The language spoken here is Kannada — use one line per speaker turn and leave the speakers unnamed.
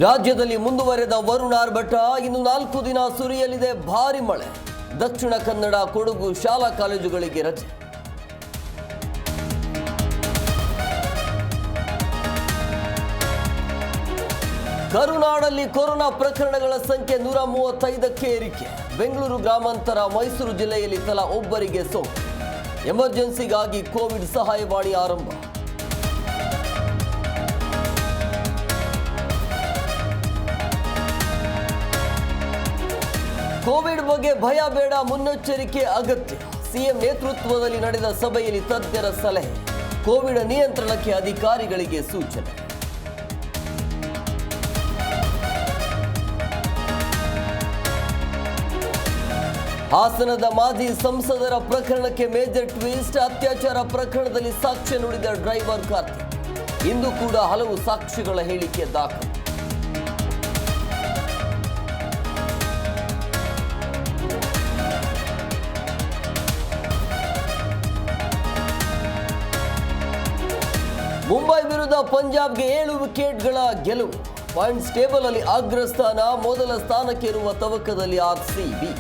ರಾಜ್ಯದಲ್ಲಿ ಮುಂದುವರೆದ ವರುಣ ಆರ್ಭಟ ಇನ್ನು 4 ದಿನ ಸುರಿಯಲಿದೆ ಭಾರಿ ಮಳೆ. ದಕ್ಷಿಣ ಕನ್ನಡ, ಕೊಡಗು ಶಾಲಾ ಕಾಲೇಜುಗಳಿಗೆ ರಜೆ. ಕರುನಾಡಲ್ಲಿ ಕೊರೋನಾ ಪ್ರಕರಣಗಳ ಸಂಖ್ಯೆ 135ಕ್ಕೆ ಏರಿಕೆ. ಬೆಂಗಳೂರು ಗ್ರಾಮಾಂತರ, ಮೈಸೂರು ಜಿಲ್ಲೆಯಲ್ಲಿ ತಲಾ ಒಬ್ಬರಿಗೆ ಸೋಂಕು. ಎಮರ್ಜೆನ್ಸಿಗಾಗಿ ಕೋವಿಡ್ ಸಹಾಯವಾಣಿ ಆರಂಭ. ಕೋವಿಡ್ ಬಗ್ಗೆ ಭಯ ಬೇಡ, ಮುನ್ನೆಚ್ಚರಿಕೆ ಅಗತ್ಯ. ಸಿಎಂ ನೇತೃತ್ವದಲ್ಲಿ ನಡೆದ ಸಭೆಯಲ್ಲಿ ತಜ್ಞರ ಸಲಹೆ. ಕೋವಿಡ್ ನಿಯಂತ್ರಣಕ್ಕೆ ಅಧಿಕಾರಿಗಳಿಗೆ ಸೂಚನೆ. ಹಾಸನದ ಮಾಜಿ ಸಂಸದರ ಪ್ರಕರಣಕ್ಕೆ ಮೇಜರ್ ಟ್ವಿಸ್ಟ್. ಅತ್ಯಾಚಾರ ಪ್ರಕರಣದಲ್ಲಿ ಸಾಕ್ಷ್ಯ ನುಡಿದ ಡ್ರೈವರ್ ಕಾರ್ತಿಕ್. ಇಂದು ಕೂಡ ಹಲವು ಸಾಕ್ಷಿಗಳ ಹೇಳಿಕೆ ದಾಖಲು. ಮುಂಬೈ ವಿರುದ್ಧ ಪಂಜಾಬ್ಗೆ 7 ವಿಕೆಟ್ಗಳ ಗೆಲುವು. ಪಾಯಿಂಟ್ಸ್ ಟೇಬಲ್ ಅಲ್ಲಿ ಅಗ್ರಸ್ಥಾನ. ಮೊದಲ ಸ್ಥಾನಕ್ಕೆ ಇರುವ ತವಕದಲ್ಲಿ ಆರ್ಸಿಬಿ.